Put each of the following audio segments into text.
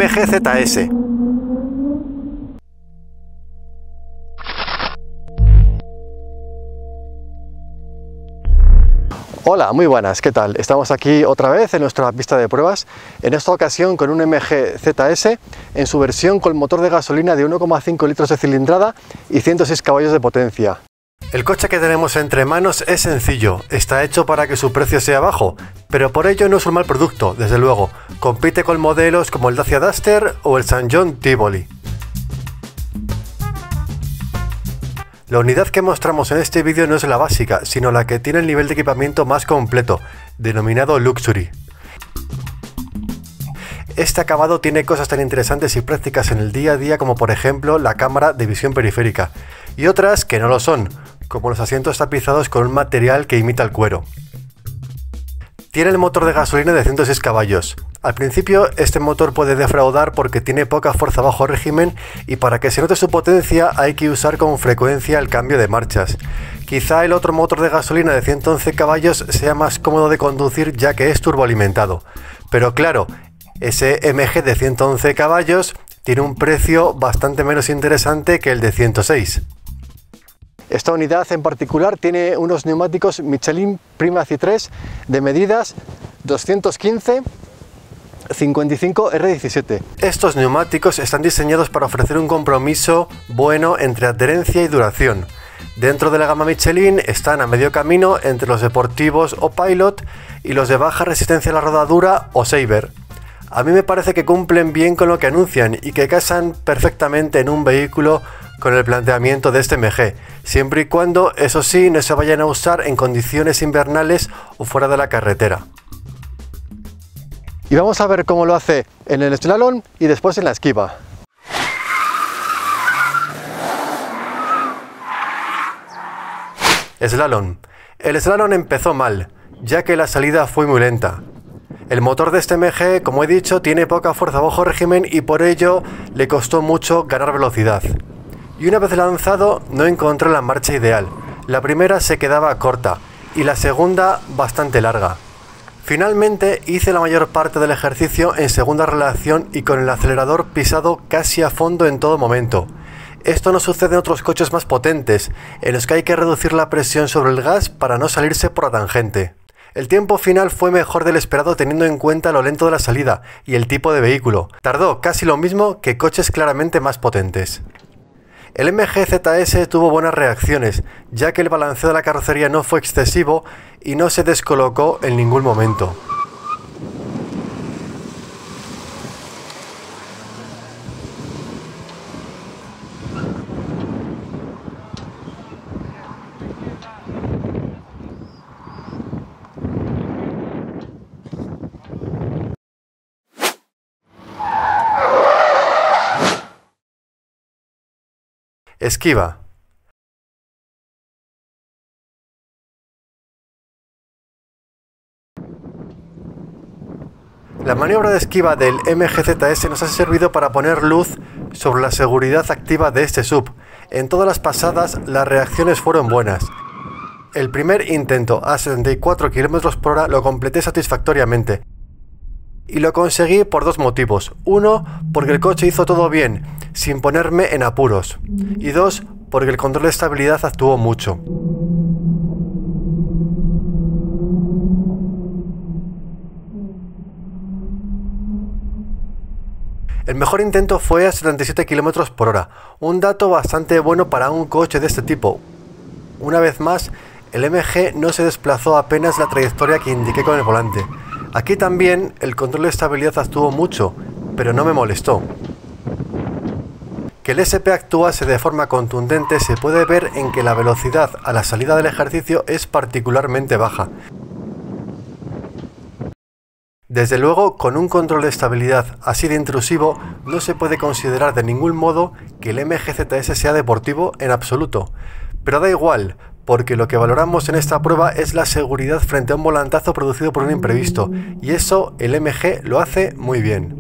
MG ZS. Hola, muy buenas, ¿qué tal? Estamos aquí otra vez en nuestra pista de pruebas, en esta ocasión con un MG ZS en su versión con motor de gasolina de 1,5 litros de cilindrada y 106 caballos de potencia. El coche que tenemos entre manos es sencillo, está hecho para que su precio sea bajo, pero por ello no es un mal producto, desde luego. Compite con modelos como el Dacia Duster o el St. John Tivoli. La unidad que mostramos en este vídeo no es la básica, sino la que tiene el nivel de equipamiento más completo, denominado Luxury. Este acabado tiene cosas tan interesantes y prácticas en el día a día como por ejemplo la cámara de visión periférica, y otras que no lo son, como los asientos tapizados con un material que imita el cuero. Tiene el motor de gasolina de 106 caballos. Al principio este motor puede defraudar porque tiene poca fuerza bajo régimen y para que se note su potencia hay que usar con frecuencia el cambio de marchas. Quizá el otro motor de gasolina de 111 caballos sea más cómodo de conducir ya que es turboalimentado. Pero claro, ese MG de 111 caballos tiene un precio bastante menos interesante que el de 106. Esta unidad en particular tiene unos neumáticos Michelin Primacy 3 de medidas 215 55 R17. Estos neumáticos están diseñados para ofrecer un compromiso bueno entre adherencia y duración. Dentro de la gama Michelin están a medio camino entre los deportivos o Pilot y los de baja resistencia a la rodadura o Saber. A mí me parece que cumplen bien con lo que anuncian y que casan perfectamente en un vehículo con el planteamiento de este MG, siempre y cuando, eso sí, no se vayan a usar en condiciones invernales o fuera de la carretera. Y vamos a ver cómo lo hace en el slalom y después en la esquiva. Slalom. El slalom empezó mal, ya que la salida fue muy lenta. El motor de este MG, como he dicho, tiene poca fuerza bajo régimen y por ello le costó mucho ganar velocidad. Y una vez lanzado no encontré la marcha ideal. La primera se quedaba corta y la segunda bastante larga. Finalmente hice la mayor parte del ejercicio en segunda relación y con el acelerador pisado casi a fondo en todo momento. Esto no sucede en otros coches más potentes, en los que hay que reducir la presión sobre el gas para no salirse por la tangente. El tiempo final fue mejor del esperado teniendo en cuenta lo lento de la salida y el tipo de vehículo. Tardó casi lo mismo que coches claramente más potentes. El MG ZS tuvo buenas reacciones, ya que el balanceo de la carrocería no fue excesivo y no se descolocó en ningún momento. Esquiva. La maniobra de esquiva del MG ZS nos ha servido para poner luz sobre la seguridad activa de este SUV. En todas las pasadas las reacciones fueron buenas. El primer intento a 74 km/h lo completé satisfactoriamente. Y lo conseguí por dos motivos. Uno, porque el coche hizo todo bien, sin ponerme en apuros. Y dos, porque el control de estabilidad actuó mucho. El mejor intento fue a 77 km/h, un dato bastante bueno para un coche de este tipo. Una vez más, el MG no se desplazó apenas la trayectoria que indiqué con el volante. Aquí también el control de estabilidad actuó mucho, pero no me molestó. Que el SP actuase de forma contundente se puede ver en que la velocidad a la salida del ejercicio es particularmente baja. Desde luego, con un control de estabilidad así de intrusivo, no se puede considerar de ningún modo que el MG ZS sea deportivo en absoluto. Pero da igual, porque lo que valoramos en esta prueba es la seguridad frente a un volantazo producido por un imprevisto, y eso el MG lo hace muy bien.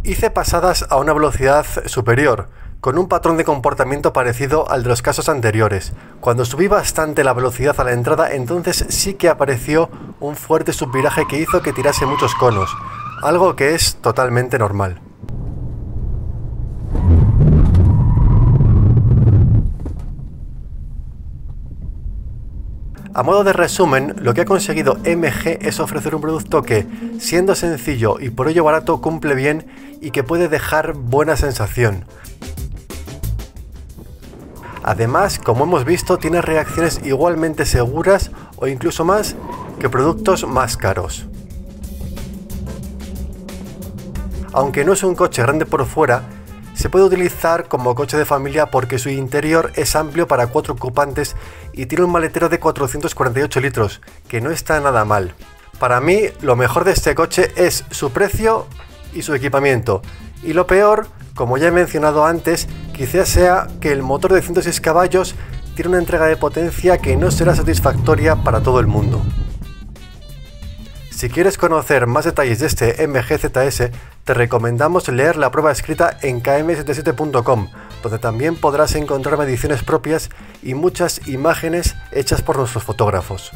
Hice pasadas a una velocidad superior, con un patrón de comportamiento parecido al de los casos anteriores. Cuando subí bastante la velocidad a la entrada, entonces sí que apareció un fuerte subviraje que hizo que tirase muchos conos, algo que es totalmente normal. A modo de resumen, lo que ha conseguido MG es ofrecer un producto que, siendo sencillo y por ello barato, cumple bien y que puede dejar buena sensación. Además, como hemos visto, tiene reacciones igualmente seguras o incluso más que productos más caros. Aunque no es un coche grande por fuera, se puede utilizar como coche de familia porque su interior es amplio para 4 ocupantes y tiene un maletero de 448 litros, que no está nada mal. Para mí, lo mejor de este coche es su precio y su equipamiento. Y lo peor, como ya he mencionado antes, quizás sea que el motor de 106 caballos tiene una entrega de potencia que no será satisfactoria para todo el mundo. Si quieres conocer más detalles de este MG ZS, te recomendamos leer la prueba escrita en km77.com, donde también podrás encontrar mediciones propias y muchas imágenes hechas por nuestros fotógrafos.